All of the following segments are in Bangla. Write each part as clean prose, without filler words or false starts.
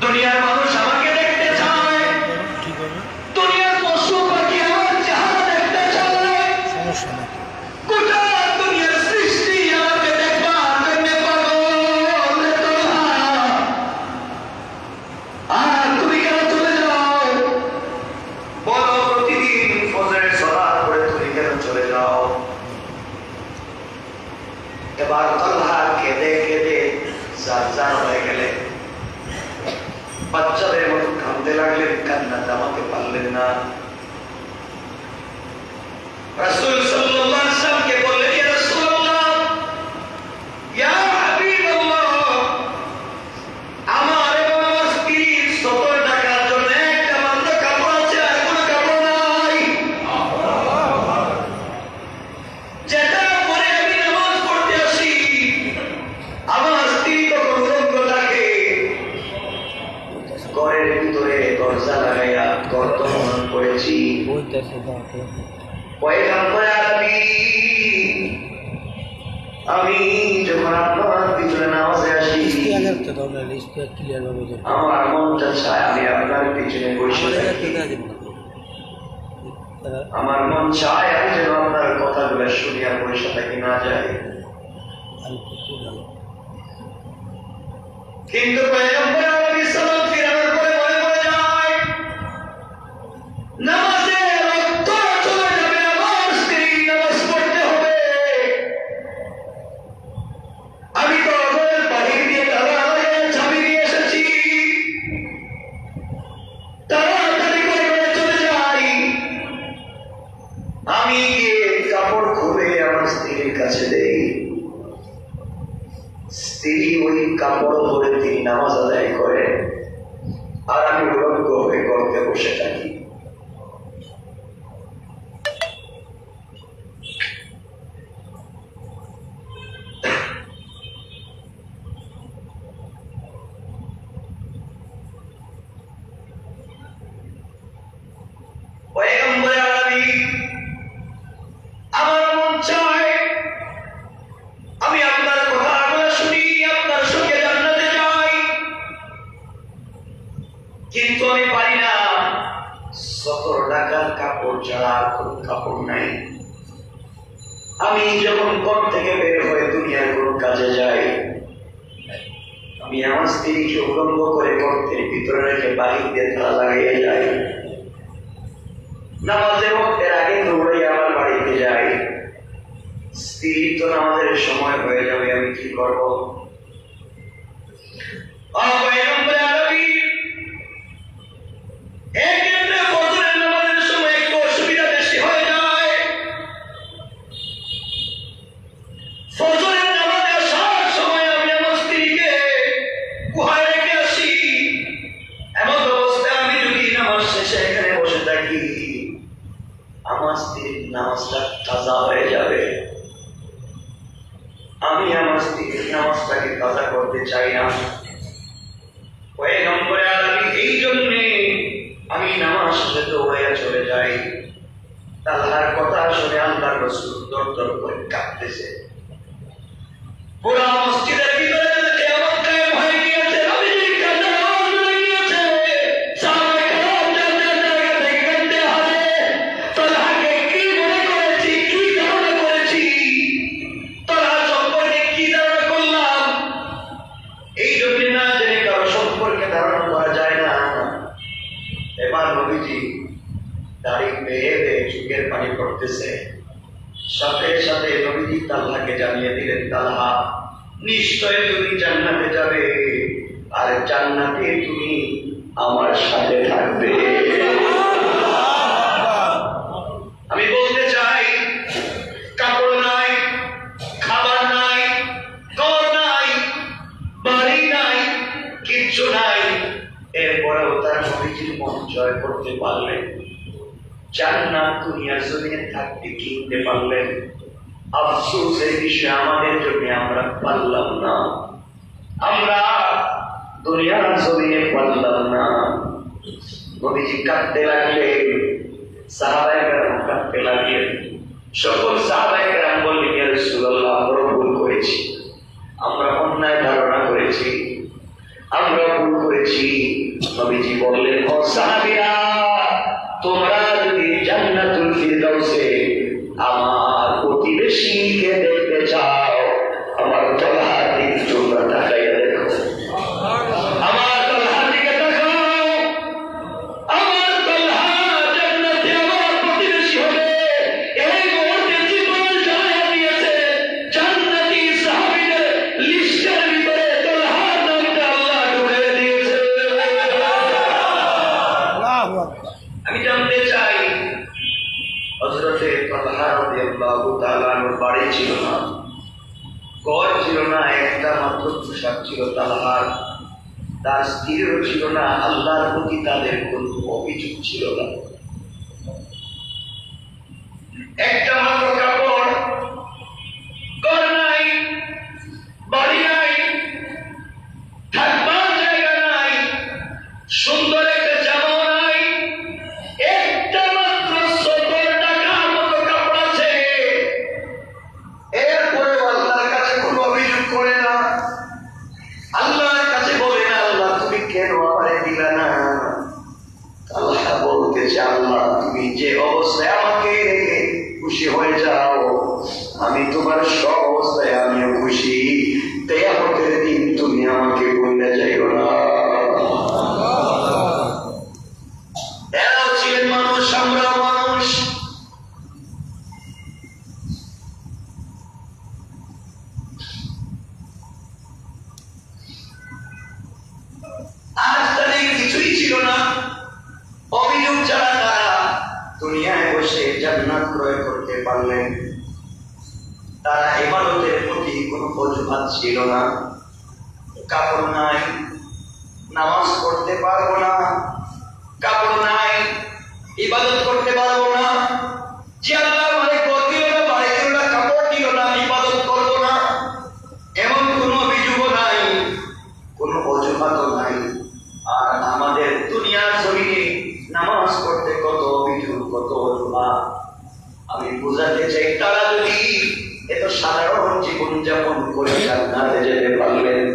দুনিয়ার মানুষ আমাকে দেখতে চায়, দুনিয়ার পশু পাখি আমার চেহারা দেখতে চায়, সমস্যা নেই। গোটা দুনিয়ার সৃষ্টি আমাকে দেখবার জন্য পাগল রে তোরা। আর তুমি কেন চলে যাও? বলো, প্রতিদিন ফজরের সালাত পড়ে তুমি কেন চলে যাও? এবার তালহা কেঁদে কেঁদে জার হয়ে গেলেন, বাচ্চাদের মতো কাঁদতে লাগলেন, কান্না থামাতে পারলেন না। রাসূল সাল্লাল্লাহু আলাইহি ওয়াসাল্লামকে বললেন, ইয়া রাসূলুল্লাহ, ইয়া হাবিবাল্লাহ, আমার এবং আমার স্ত্রীর সতর টাকার জন্য একটা মাত্র কাপড় আছে, আর কোনো কাপড় নাই, যেটা পরে আমি নামাজ পড়তে আসি। আমার স্ত্রী তখন উলঙ্গ থাকে, ঘরের ভিতরে দরজা লাগাইয়া গর্ত খনন করেছি। পয়গম্বর আরবি, আমি যখন আপনার পিছনে নামাজে আসি, আমার মনটা চায় আমি আপনার পিছনে বসে থাকি। আমার মন চায় আমি যেন আপনার কথাগুলো শুনিয়া বসে থাকি, না যায়। কিন্তু পয়গম্বর আরবি সালাম ফিরানোর পরে মনে পড়ে যায়, নামাজে রক্ত চলে যাবে, আমার স্ত্রী নামাজ পড়তে হবে। আমি তো ঘরের বাহির দিয়ে তালা লাগিয়ে চাবি নিয়ে এসেছি, তাড়াতাড়ি করে ঘরে চলে যাই। আমি গিয়ে কাপড় খুলে আমার স্ত্রীর কাছে দেই। স্ত্রী ওই কাপড় ধরে তিনি নামাজ আদায় করে, আর আমি উলঙ্গ হয়ে করতে বসে থাকি। পয়গম্বর আরবি, আমার মন চায় আমি আপনার কথাগুলো শুনি, আপনার সঙ্গে জান্নাতে যাই, কিন্তু আমি পারি না। 17 টাকার কাপড় ছাড়া আর কোনো কাপড় নাই। আমি যখন ঘর থেকে বের হয়ে দুনিয়ার কোন কাজে যাই, আমি আমার স্ত্রীকে উলঙ্গ করে ঘরের ভিতরে রেখে বাহির দিয়ে তালা লাগাইয়া যাই। নামাজের ওয়াক্তের আগে দৌড়াই আমার বাড়িতে যাই। স্ত্রী তো নামাজের সময় হয়ে যাবে, আমি কি করব? পয়গম্বর আরবি, এক্ষেত্রে ফজরের নামাজের সময় একটু অসুবিধা বেশি হয়ে যায়। ফজরের নামাজে আসার সময় আমি আমার স্ত্রীকে গুহায় রেখে আসি। এমন অবস্থায় আমি যদি নামাজ শেষে এখানে বসে থাকি, আমার স্ত্রীর নামাজটা তাজা হয়ে যাবে। আমি আমার স্ত্রীর নামাজটাকে তাজা করতে চাই না। পয়গম্বর আরবি, এই জন্যে আমি নামাজ শেষে দৌড়াইয়া চলে যাই। তালহার কথা শুনে আল্লাহর রাসূল দরদর করে কাঁদতেছে। পুরা মসজিদের ভিতরে যেন কিয়ামত কায়েম হয়ে গিয়েছে, নবীজির কান্নার আওয়াজ শুনে গিয়েছে। সাহাবায়ে কেরাম জান্নাতের জায়গা থেকে কাঁদতে হারে, তালহাকে কি মনে করেছি, কি ধারণা করেছি, তালহা সম্পর্কে কি ধারণা করলাম, এই জন্য না জেনে কারো সম্পর্কে ধারণা করা যায় না। এবার নবীজি দাড়ি বেয়ে বেয়ে চোখের পানি পড়তেছে। সাথে সাথে নবীজি তালহাকে জানিয়ে দিলেন, তালহা, নিশ্চয় তুমি জান্নাতে যাবে, আর জান্নাতে তুমি আমার সাথে থাকবে। আমি বলতে চাই, কাপড় নাই, খাবার নাই, ঘর নাই, বাড়ি নাই, কিচ্ছু নাই, এরপরেও তার নবীজির মন জয় করতে পারলেন। জান্নাত দুনিয়ার জমিনে থাকতে কিনতে পারলেন। আফসোসের বিষয় আমাদের জন্য আমরা পারলাম না, আমরা দুনিয়ার জমিনে পারলাম না। নবীজি কাঁদতে লাগলেন, সাহাবায়ে কেরাম কাঁদতে লাগলেন। সকল সাহাবায়ে কেরাম বললেন, ইয়া রাসূলুল্লাহ, আমরা ভুল করেছি, আমরা অন্যায় ধারণা করেছি। আমরা ভুল করেছি। নবীজি বললেন, ও সাহাবীরা, তোমরা যদি জান্নাতুল ফিরদাউসে আমার প্রতিবেশীকে দেখতে চাও, আমার তলহার দিকে তোমরা তাকাইয়া দেখো। আমার তলহার দিকে তাকাও। আমার তলহা জান্নাতে আমার প্রতিবেশী হবে। এই মুহূর্তে জীবন জানাইয়া দিয়েছে, জান্নাতি সাহাবীদের লিস্টের ভিতরে তলহার নামটা আল্লাহ ঢুকিয়ে দিয়েছে। আমি জানতে চাই, হযরতে তলহা রাদিয়াল্লাহু তাআলা আনহুর বাড়ি ছিল না, ঘর ছিল না, একটা মাত্র পোশাক ছিল তালহার, তার স্ত্রীরও ছিল না, আল্লাহর প্রতি তাদের কোন অভিযোগ ছিল না। একটা মাত্র কাপড়, ঘর নাই, বাড়ি নাই, থাকবার জায়গা নাই, সুন্দর একটা জামা নাই, একটা মাত্র 70 টাকার মতো কাপড় আছে। এরপরে আল্লাহর কাছে কোনো অভিযোগ করে না, আল্লাহর কাছে বলে না, আল্লাহ তুমি কেন আমারে দিলা না? আল্লাহ বলতেছে, আল্লাহ তুমি যে অবস্থায় আমাকে রেখে খুশি হয়ে যাও, আমি তোমার সব অবস্থায় আমিও খুশি। কিয়ামতের দিন তুমি আমাকে বলে যাইও না। এরাও ছিলেন মানুষ, আমরাও মানুষ। আজ তাদের কিছুই ছিল না, অভিযোগ ছাড়া তারা দুনিয়ায় বসে জান্নাত ক্রয় করতে পারলেন। তারা ইবাদতের প্রতি কোনো অজুহাত ছিল না। কাপড় নাই, নামাজ পড়তে পারবো না, কাপড় নাই, ইবাদত করতে পারবো না, যে আল্লাহ আমাকে ঘর দিল না, বাড়ি দিল না, কাপড় দিল না, ইবাদত করবো না, এমন কোনো অভিযোগও নাই, কোনো অজুহাতও নাই। আর আমাদের দুনিয়ার জমিনে নামাজ পড়তে কত অভিযোগ, কত অজুহাত। আমি বুঝাতে চাই, তারা যদি এত সাধারণ জীবন যাপন করে জান্নাতে যেতে পারলেন,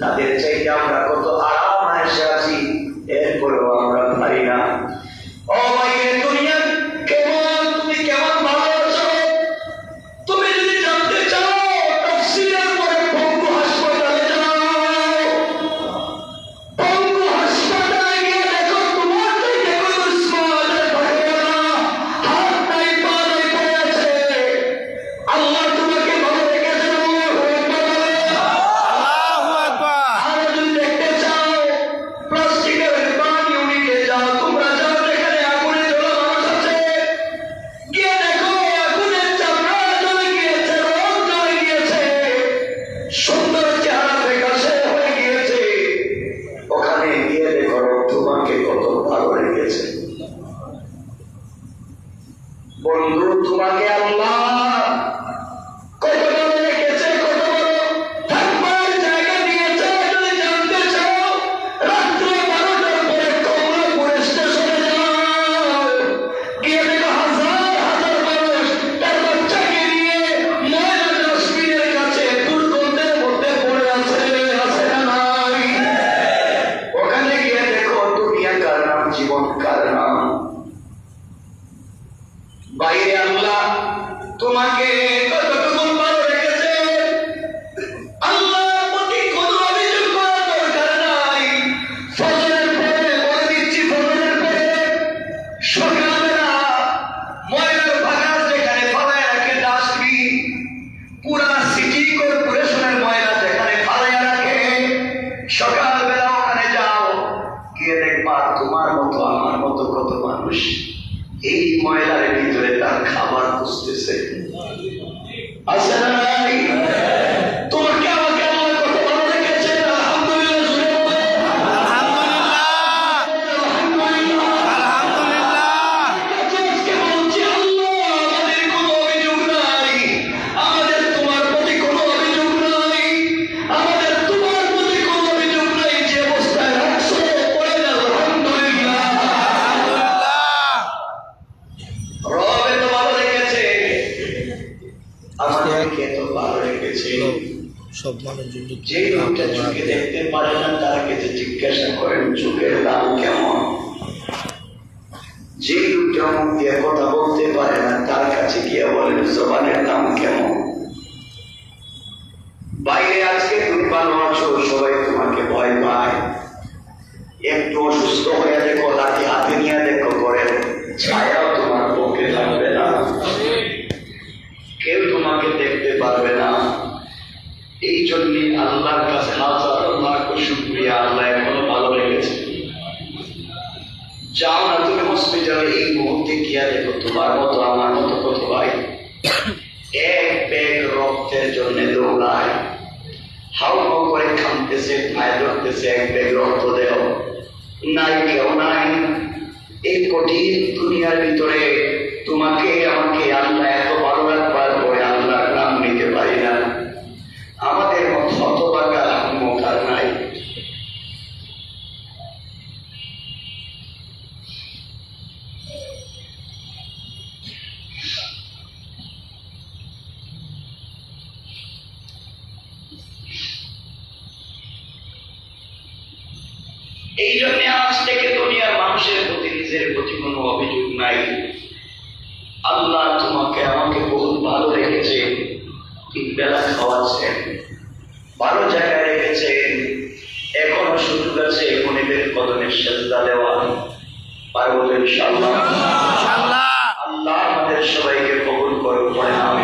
তাদের চাইতে আমরা কত আরাম আয়েশে আছি, এরপরেও আমরা পারি না। ও মায়ের দুনিয়া কেমন, তুমি কেমন ভালো আছো? তুমি যদি জানতে চাও, তাফসীরের পরে পঙ্গু হাসপাতালে যাও। পঙ্গু হাসপাতালে গিয়ে দেখো, তোমার চাইতে কোনো স্মার্টের থাকে না, হাত নাই, পা নাই, পড়ে আছে। আল্লাহ তোমাকে ভালো রেখেছেন। আল্লাহু আকবার। আর যদি দেখতে চাও, প্লাস্টিকের পানি উনিকে যাও, তোমরা যাও যেখানে আগুনে জ্বলা মানুষ আছে, গিয়ে দেখো আগুনের চামড়া জ্বলে গিয়েছে, রং জ্বলে গিয়েছে, সুন্দর চেহারা ফ্যাকাশে হয়ে গিয়েছে। ওখানে গিয়ে দেখো তোমাকে কত ভালো রেখেছে। বন্ধু, তোমাকে আল্লাহ কত ভালো রেখেছে, কত বড় থাকবার জায়গা দিয়েছে। যদি জানতে চাও, রাত্র 12টার পরে কমলাপুর স্টেশনে যাও, গিয়ে দেখো হাজার হাজার মানুষ তার বাচ্চাকে নিয়ে ময়লা ডাস্টবিনের কাছে দুর্গন্ধের মধ্যে পড়ে আছে, আছে না নাই? ওখানে গিয়ে দেখো দুনিয়া কার নাম, জীবন কার নাম। বাইরে আল্লাহ তোমাকে কতটুকু ভালো রেখেছে, আল্লাহর প্রতি কোনো অভিযোগ করার দরকার নাই। ফজরের পরে বলে দিচ্ছি, ফজরের পরে সকালবেলা ময়লার ভাগার যেখানে ফালায় রাখে ডাস্টবিন, পুরা সিটি কর্পোরেশনের ময়লা যেখানে ফালায় রাখে, সকালবেলা ওখানে যাও, গিয়ে দেখবা তোমার মতো আমার মতো কত মানুষ এই ময়লার ভিতরে তার খাবার খুঁজতেছে। আছে না নাই? তোমাকে আমাকে আল্লাহ কত ভালো রেখেছে। আলহামদুলিল্লাহ, জোরে বলো। আলহামদুলিল্লাহ, আলহামদুলিল্লাহ। আজকে বলছি, আল্লাহ আমাদের কোনো অভিযোগ নাই, আমাদের তোমার প্রতি কোনো অভিযোগ নাই, আমাদের তোমার প্রতি কোনো অভিযোগ নাই। যে অবস্থায় রাখছো, বলেন আলহামদুলিল্লাহ। রব এত ভালো রেখেছে, আমাদেরকে এত সব মানুষজন যে লোকটা চোখে দেখতে পারে না তার কাছে জিজ্ঞাসা করেন চোখের দাম কেমন। যে লোকটা মুখ দিয়ে কথা বলতে পারে না তার কাছে গিয়ে বলেন জবানের দাম কেমন। বাইরে আজকে তুমি ভালো আছো, সবাই তোমাকে ভয় পায়। একটু অসুস্থ হয়ে দেখো, লাঠি হাতে নিয়ে দেখো, করেন ছায়াও তোমার পক্ষে থাকবে না, কেউ তোমাকে দেখতে পারবে না। এই জন্যই আল্লাহর কাছে হাজার লাখ শুকরিয়া, আল্লাহ এখনো ভালো রেখেছে। যাও না তুমি হসপিটালে এই মুহূর্তে গিয়া দেখো, তোমার মতো আমার মতো কত ভাই এক ব্যাগ রক্তের জন্য দৌড়ায়, হাউ হাউ করে খামতেছে, পায়ে ধরতেছে, এক ব্যাগ রক্ত দেহ নাই, কেউ নাই। এই কঠিন দুনিয়ার ভিতরে তোমাকে আমাকে আল্লাহ এত ভালো রাখবার পরে আল্লাহর নাম নিতে পারি না। আমাদের মতো হতভাগা মুখার নাই। এই জন্য আজ থেকে দুনিয়ার মানুষের প্রতি নিজের প্রতি কোনো অভিযোগ নাই। আল্লাহ তোমাকে আমাকে বহুত ভালো রেখেছে, তিন বেলা খাওয়াচ্ছেন, ভালো জায়গায় রেখেছেন। এখনো সুযোগ আছে মনিবের কদমের সেজদা দেওয়া, পারবো তো ইনশাআল্লাহ। আল্লাহ আমাদের সবাইকে কবুল করুন, পড়েন আমিন।